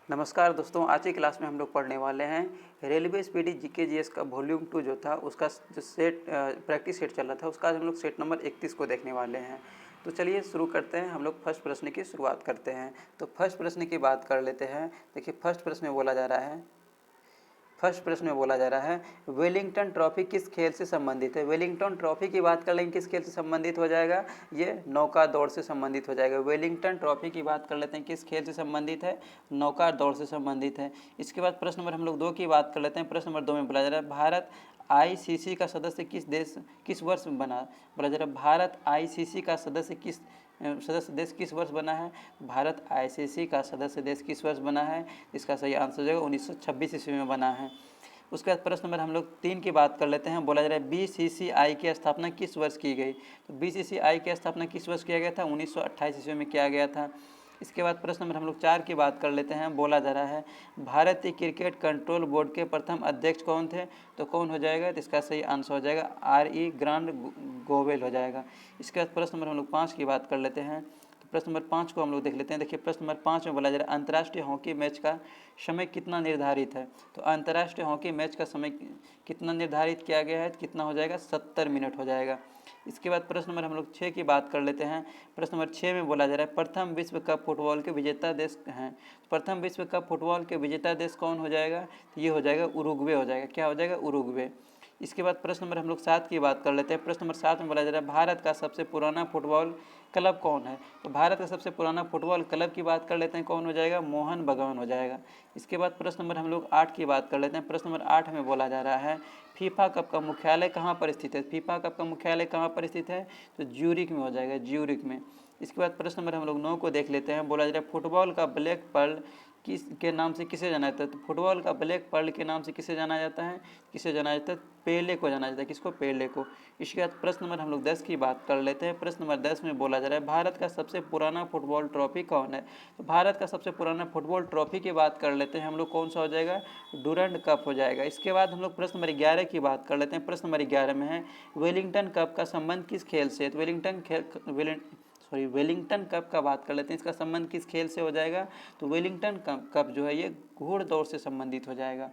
नमस्कार दोस्तों, आज की क्लास में हम लोग पढ़ने वाले हैं रेलवे स्पीडी जीके जीएस का वॉल्यूम 2 जो था उसका जो सेट प्रैक्टिस सेट चल रहा था उसका आज हम लोग सेट नंबर 31 को देखने वाले हैं। तो चलिए शुरू करते हैं। हम लोग फर्स्ट प्रश्न की शुरुआत करते हैं। तो फर्स्ट प्रश्न की बात कर लेते हैं। देखिए फर्स्ट प्रश्न में बोला जा रहा है वेलिंगटन ट्रॉफी किस खेल से संबंधित है। वेलिंगटन ट्रॉफी की बात कर लेंगे, किस खेल से संबंधित हो जाएगा, ये नौका दौड़ से संबंधित हो जाएगा। वेलिंगटन ट्रॉफी की बात कर लेते हैं, किस खेल से संबंधित है, नौका दौड़ से संबंधित है। इसके बाद प्रश्न नंबर हम लोग 2 की बात कर लेते हैं। प्रश्न नंबर 2 में बोला जा रहा है भारत आईसीसी का सदस्य किस वर्ष बना। बोला जा रहा है भारत आईसीसी का सदस्य देश किस वर्ष बना है। भारत आईसीसी का सदस्य देश किस वर्ष बना है। इसका सही आंसर जो है 1926 ईस्वी में बना है। उसके बाद प्रश्न नंबर हम लोग 3 की बात कर लेते हैं। बोला जा रहा है बीसीसीआई की स्थापना किस वर्ष की गई। तो बीसीसीआई की स्थापना किस वर्ष किया गया था, 1928 ईस्वी में किया गया था। इसके बाद प्रश्न नंबर हम लोग 4 की बात कर लेते हैं। बोला जा रहा है भारतीय क्रिकेट कंट्रोल बोर्ड के प्रथम अध्यक्ष कौन थे। तो कौन हो जाएगा, तो इसका सही आंसर हो जाएगा RE ग्रांड गोवेल हो जाएगा। इसके बाद प्रश्न नंबर हम लोग 5 की बात कर लेते हैं। तो प्रश्न नंबर 5 को हम लोग देख लेते हैं। देखिए प्रश्न नंबर 5 में बोला जा रहा है अंतर्राष्ट्रीय हॉकी मैच का समय कितना निर्धारित है। तो अंतर्राष्ट्रीय हॉकी मैच का समय कितना निर्धारित किया गया है, कितना हो जाएगा, 70 मिनट हो जाएगा। इसके बाद प्रश्न नंबर हम लोग 6 की बात कर लेते हैं। प्रश्न नंबर 6 में बोला जा रहा है प्रथम विश्व कप फुटबॉल के विजेता देश हैं। प्रथम विश्व कप फुटबॉल के विजेता देश कौन हो जाएगा, तो ये हो जाएगा उरुग्वे हो जाएगा। क्या हो जाएगा, उरुग्वे। इसके बाद प्रश्न नंबर हम लोग 7 की बात कर लेते हैं। प्रश्न नंबर 7 में बोला जा रहा है भारत का सबसे पुराना फुटबॉल क्लब कौन है। तो भारत का सबसे पुराना फुटबॉल क्लब की बात कर लेते हैं, कौन हो जाएगा, मोहन बगान हो जाएगा। इसके बाद प्रश्न नंबर हम लोग 8 की बात कर लेते हैं। प्रश्न नंबर 8 में बोला जा रहा है फीफा कप का मुख्यालय कहाँ पर स्थित है। फीफा कप का मुख्यालय कहाँ पर स्थित है, तो ज्यूरिख में हो जाएगा, ज्यूरिख में। इसके बाद प्रश्न नंबर हम लोग 9 को देख लेते हैं। बोला जा रहा है फुटबॉल का ब्लैक पर्ल किस के नाम से किसे जाना जाता है। तो फुटबॉल का ब्लैक पर्ल के नाम से किसे जाना जाता है, पेले को जाना जाता है। किसको, पेले को। इसके बाद प्रश्न नंबर हम लोग 10 की बात कर लेते हैं। प्रश्न नंबर 10 में बोला जा रहा है भारत का सबसे पुराना फुटबॉल ट्रॉफी कौन है। तो भारत का सबसे पुराना फुटबॉल ट्रॉफी की बात कर लेते हैं हम लोग, कौन सा हो जाएगा, डूरंड कप हो जाएगा। इसके बाद हम लोग प्रश्न नंबर 11 की बात कर लेते हैं। प्रश्न नंबर 11 में है वेलिंगटन कप का संबंध किस खेल से। तो वेलिंगटन कप का बात कर लेते हैं, इसका संबंध किस खेल से हो जाएगा, तो वेलिंगटन कप जो है ये घोड़दौड़ से संबंधित हो जाएगा।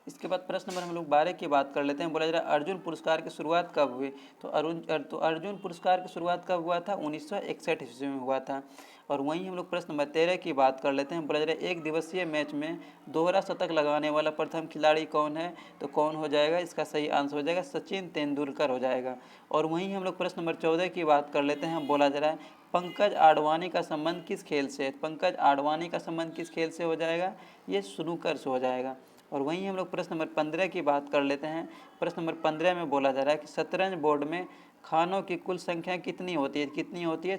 इसके बाद प्रश्न नंबर हम लोग 12 की बात कर लेते हैं। बोला जा रहा है अर्जुन पुरस्कार की शुरुआत कब हुई। तो अर्जुन पुरस्कार की शुरुआत कब हुआ था, 1961 ईस्वी में हुआ था। और वहीं हम लोग प्रश्न नंबर 13 की बात कर लेते हैं। बोला जा रहा है एक दिवसीय मैच में दोहरा शतक लगाने वाला प्रथम खिलाड़ी कौन है। तो कौन हो जाएगा, इसका सही आंसर हो जाएगा सचिन तेंदुलकर हो जाएगा। और वहीं हम लोग प्रश्न नंबर 14 की बात कर लेते हैं। बोला जा रहा है पंकज आडवाणी का संबंध किस खेल से है। पंकज आडवाणी का संबंध किस खेल से हो जाएगा, ये स्नूकर से हो जाएगा। और वहीं हम लोग प्रश्न नंबर 15 की बात कर लेते हैं। प्रश्न नंबर 15 में बोला जा रहा है कि शतरंज बोर्ड में खानों की कुल संख्या कितनी होती है,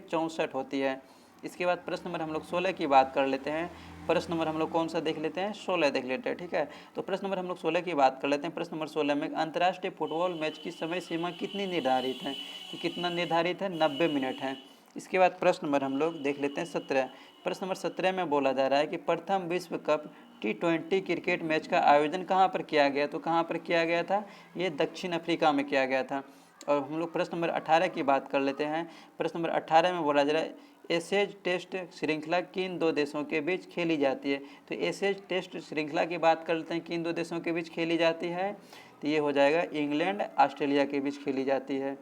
64 होती है। इसके बाद प्रश्न नंबर हम लोग 16 की बात कर लेते हैं। प्रश्न नंबर हम लोग कौन सा देख लेते हैं, 16 देख लेते हैं, ठीक है। तो प्रश्न नंबर हम लोग 16 की बात कर लेते हैं। प्रश्न नंबर 16 में अंतर्राष्ट्रीय फुटबॉल मैच की समय सीमा कितनी निर्धारित है। तो कितना निर्धारित है, 90 मिनट है। इसके बाद प्रश्न नंबर हम लोग देख लेते हैं 17। प्रश्न नंबर 17 में बोला जा रहा है कि प्रथम विश्व कप T20 क्रिकेट मैच का आयोजन कहाँ पर किया गया। तो कहाँ पर किया गया था, ये दक्षिण अफ्रीका में किया गया था। और हम लोग प्रश्न नंबर 18 की बात कर लेते हैं। प्रश्न नंबर 18 में बोला जा रहा है एशेज टेस्ट श्रृंखला किन दो देशों के बीच खेली जाती है। तो एशेज टेस्ट श्रृंखला की बात कर लेते हैं, किन दो देशों के बीच खेली जाती है, तो ये हो जाएगा इंग्लैंड ऑस्ट्रेलिया के बीच खेली जाती है।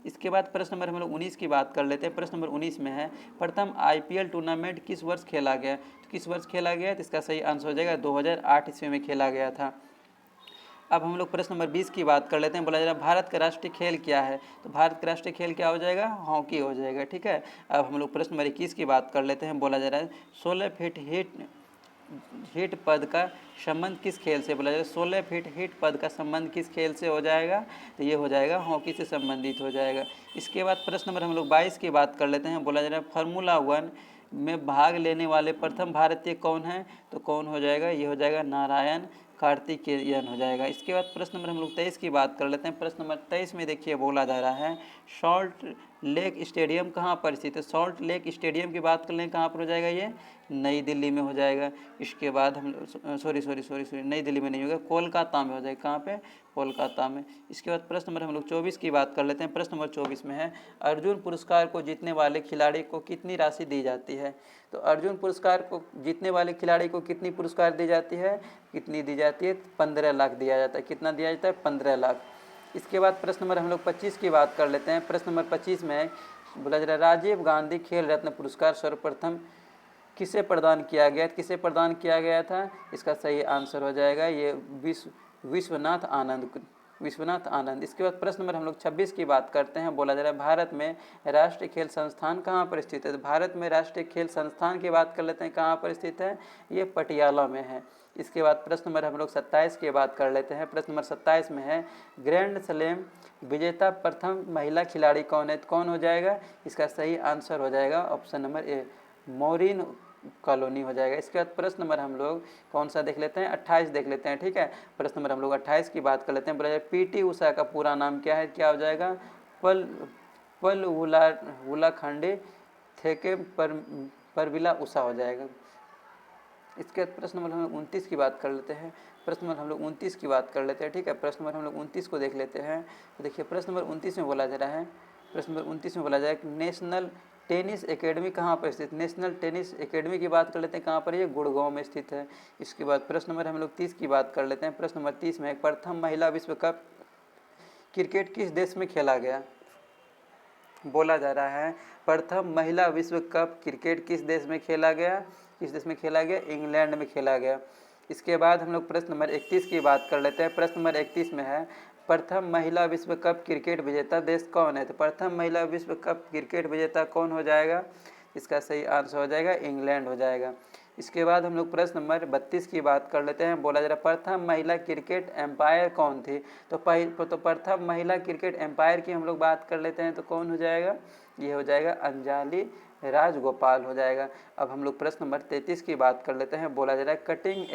इसके बाद प्रश्न नंबर हम लोग 19 की बात कर लेते हैं। प्रश्न नंबर 19 में है प्रथम IPL टूर्नामेंट किस वर्ष खेला गया। तो किस वर्ष खेला गया, तो इसका सही आंसर हो जाएगा 2008 ईस्वी में खेला गया था। अब हम लोग प्रश्न नंबर 20 की बात कर लेते हैं। बोला जा रहा है भारत का राष्ट्रीय खेल क्या है। तो भारत का राष्ट्रीय खेल क्या हो जाएगा, हॉकी हो जाएगा, ठीक है। अब हम लोग प्रश्न नंबर 21 की बात कर लेते हैं। बोला जा रहा है 16 फीट हिट पद का संबंध किस खेल से। बोला जाए 16 फीट हिट पद का संबंध किस खेल से हो जाएगा, तो ये हो जाएगा हॉकी से संबंधित हो जाएगा। इसके बाद प्रश्न नंबर हम लोग 22 की बात कर लेते हैं। बोला जा रहा है फार्मूला 1 में भाग लेने वाले प्रथम भारतीय कौन है। तो कौन हो जाएगा, ये हो जाएगा नारायण कार्तिकेयन हो जाएगा। इसके बाद प्रश्न नंबर हम लोग 23 की बात कर लेते हैं। प्रश्न नंबर 23 में देखिए बोला जा रहा है शॉर्ट लेक स्टेडियम कहाँ पर स्थित है? सॉल्ट लेक स्टेडियम की बात कर लें, कहाँ पर हो जाएगा ये? नई दिल्ली में हो जाएगा। इसके बाद हम सॉरी नई दिल्ली में नहीं होगा, कोलकाता में हो जाएगा। कहाँ पे? कोलकाता में। इसके बाद प्रश्न नंबर हम लोग 24 की बात कर लेते हैं। प्रश्न नंबर 24 में है, अर्जुन पुरस्कार को जीतने वाले खिलाड़ी को कितनी राशि दी जाती है? तो अर्जुन पुरस्कार को जीतने वाले खिलाड़ी को कितनी पुरस्कार दी जाती है? कितनी दी जाती है? 15 लाख दिया जाता है। कितना दिया जाता है? 15 लाख। इसके बाद प्रश्न नंबर हम लोग 25 की बात कर लेते हैं। प्रश्न नंबर 25 में बोला जा रहा है, राजीव गांधी खेल रत्न पुरस्कार सर्वप्रथम किसे प्रदान किया गया? किसे प्रदान किया गया था? इसका सही आंसर हो जाएगा ये विश्वनाथ आनंद। इसके बाद प्रश्न नंबर हम लोग 26 की बात करते हैं। बोला जा रहा है, भारत में राष्ट्रीय खेल संस्थान कहाँ पर स्थित है? तो भारत में राष्ट्रीय खेल संस्थान की बात कर लेते हैं, कहाँ पर स्थित है? ये पटियाला में है। इसके बाद प्रश्न नंबर हम लोग 27 की बात कर लेते हैं। प्रश्न नंबर 27 में है, ग्रैंड स्लैम विजेता प्रथम महिला खिलाड़ी कौन है? तो कौन हो जाएगा? इसका सही आंसर हो जाएगा ऑप्शन नंबर ए, मॉरिन कॉलोनी हो जाएगा। इसके बाद प्रश्न नंबर हम लोग कौन सा देख लेते हैं? 28 देख लेते हैं, ठीक है। प्रश्न नंबर हम लोग 28 की बात कर लेते हैं। बोला जाए पीटी उषा का पूरा नाम क्या है? क्या हो जाएगा? पल उलाखंडे थेके परविला उषा हो जाएगा। इसके बाद प्रश्न नंबर हम लोग 29 की बात कर लेते हैं। प्रश्न नंबर हम लोग 29 की बात कर लेते हैं, ठीक है। प्रश्न नंबर हम लोग 29 को देख लेते हैं। तो देखिए प्रश्न नंबर 29 में बोला जा रहा है, प्रश्न नंबर 29 में बोला जाए कि नेशनल टेनिस एकेडमी कहाँ पर स्थित? नेशनल टेनिस एकेडमी की बात कर लेते हैं, कहाँ पर? ये गुड़गांव में स्थित है। इसके बाद प्रश्न नंबर हम लोग 30 की बात कर लेते हैं। प्रश्न नंबर 30 में प्रथम महिला विश्व कप क्रिकेट किस देश में खेला गया? बोला जा रहा है, प्रथम महिला विश्व कप क्रिकेट किस देश में खेला गया? किस देश में खेला गया? इंग्लैंड में खेला गया। इसके बाद हम लोग प्रश्न नंबर 31 की बात कर लेते हैं। प्रश्न नंबर 31 में है, प्रथम महिला विश्व कप क्रिकेट विजेता देश कौन है? तो प्रथम महिला विश्व कप क्रिकेट विजेता कौन हो जाएगा? इसका सही आंसर हो जाएगा इंग्लैंड हो जाएगा। इसके बाद हम लोग प्रश्न नंबर 32 की बात कर लेते हैं। बोला जा रहा है, प्रथम महिला क्रिकेट एम्पायर कौन थी? तो प्रथम महिला क्रिकेट एम्पायर की हम लोग बात कर लेते हैं, तो कौन हो जाएगा? ये हो जाएगा अंजलि राजगोपाल हो जाएगा। अब हम लोग प्रश्न नंबर 33 की बात कर लेते हैं। बोला जा रहा है, कटिंग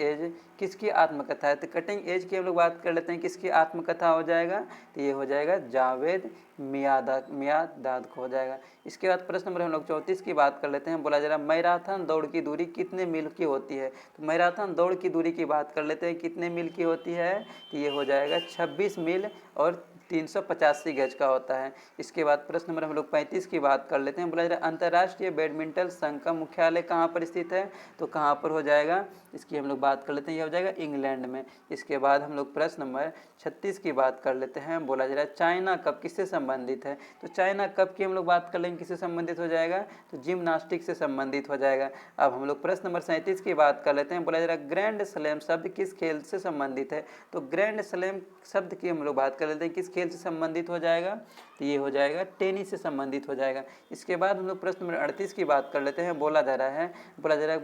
एज किसकी आत्मकथा है? तो कटिंग एज की हम लोग बात कर लेते हैं, किसकी आत्मकथा हो जाएगा? तो ये हो जाएगा जावेद मियादाद को हो जाएगा। इसके बाद प्रश्न नंबर हम लोग 34 की बात कर लेते हैं। बोला जा रहा है, मैराथन दौड़ की दूरी कितने मील की होती है? तो मैराथन दौड़ की दूरी की बात कर लेते हैं, कितने मील की होती है? तो ये हो जाएगा 26 मील और 385 गज का होता है। इसके बाद प्रश्न नंबर हम लोग 35 की बात कर लेते हैं। बोला जा रहा है, अंतर्राष्ट्रीय बैडमिंटन संघ का मुख्यालय कहाँ पर स्थित है? तो कहाँ पर हो जाएगा? इसकी हम लोग बात कर लेते हैं, यह हो जाएगा इंग्लैंड में। इसके बाद हम लोग प्रश्न नंबर 36 की बात कर लेते हैं। बोला जा रहा है, चाइना कप किससे संबंधित है? तो चाइना कप की हम लोग बात कर लेंगे, किससे संबंधित हो जाएगा? तो जिम्नास्टिक से संबंधित हो जाएगा। अब हम लोग प्रश्न नंबर 37 की बात कर लेते हैं। बोला जा रहा है, ग्रैंड स्लैम शब्द किस खेल से संबंधित है? तो ग्रैंड स्लैम शब्द की हम लोग बात कर लेते हैं, किस खेल से संबंधित हो जाएगा? तो ये हो जाएगा टेनिस से संबंधित हो जाएगा। इसके बाद हम लोग प्रश्न नंबर 38 की बात कर लेते हैं। बोला जा रहा है,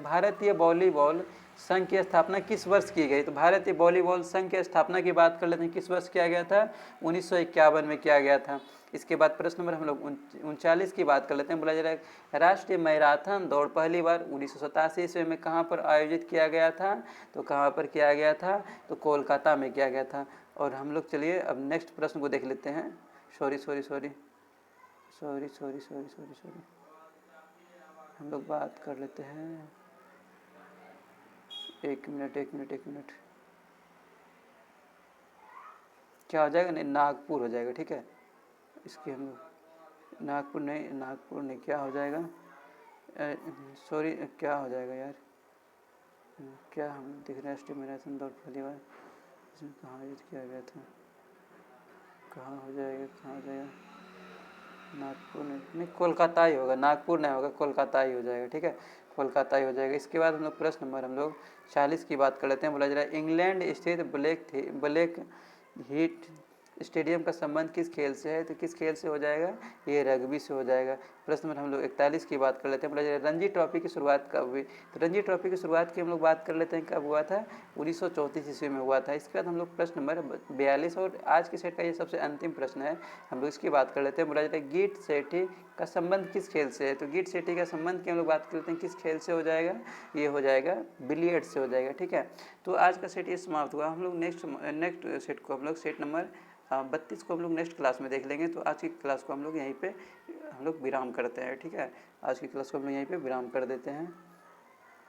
भारतीय वॉलीबॉल संघ की स्थापना किस वर्ष की गई? तो भारतीय वॉलीबॉल संघ की स्थापना की बात कर लेते हैं, किस वर्ष किया गया था? 1951 में किया गया था। इसके बाद प्रश्न नंबर हम लोग 39 की बात कर लेते हैं। बोला जा रहा है, राष्ट्रीय मैराथन दौड़ पहली बार 1987 ईस्वी में कहाँ पर आयोजित किया गया था? तो कहाँ पर किया गया था? तो कोलकाता में किया गया था। और हम लोग चलिए अब नेक्स्ट प्रश्न को देख लेते हैं। सॉरी हम लोग बात कर लेते हैं, एक मिनट क्या हो जाएगा? नहीं, नागपुर हो जाएगा, ठीक है। इसके हम नागपुर नहीं, क्या हो जाएगा? सॉरी, क्या हो जाएगा यार? क्या हम दिख रहा है? राष्ट्रीय मैराथन दौड़ पहली बार इसमें कहाँ आयोजित किया गया था? कहाँ हो जाएगा? नागपुर नहीं, कोलकाता ही होगा। नागपुर नहीं होगा, कोलकाता ही हो जाएगा, ठीक है। कोलकाता ही हो जाएगा। इसके बाद हम लोग प्रश्न नंबर हम लोग 40 की बात कर लेते हैं। बोला जा रहा है, इंग्लैंड स्थित ब्लैक हीट स्टेडियम का संबंध किस खेल से है? तो किस खेल से हो जाएगा? ये रग्बी से हो जाएगा। प्रश्न नंबर हम लोग 41 की बात कर लेते हैं। बोला जा रहा है, रणजी ट्रॉफी की शुरुआत कब हुई? तो रणजी ट्रॉफी की शुरुआत की हम लोग बात कर लेते हैं, कब हुआ था? 1934 ईस्वी में हुआ था। इसके बाद हम लोग प्रश्न नंबर 42 और आज के सेट का ये सबसे अंतिम प्रश्न है, हम लोग इसकी बात कर लेते हैं। बोला जाता है, गिट सेठी का संबंध किस खेल से है? तो गिट सेठी का संबंध की हम लोग बात कर लेते हैं, किस खेल से हो जाएगा? ये हो जाएगा बिलियर्ड से हो जाएगा, ठीक है। तो आज का सेट ये समाप्त हुआ। हम लोग नेक्स्ट सेट को हम लोग सेट नंबर 32 को हम लोग नेक्स्ट क्लास में देख लेंगे। तो आज की क्लास को हम लोग यहीं पे हम लोग विराम करते हैं। ठीक है, आज की क्लास को हम लोग यहीं पे विराम कर देते हैं।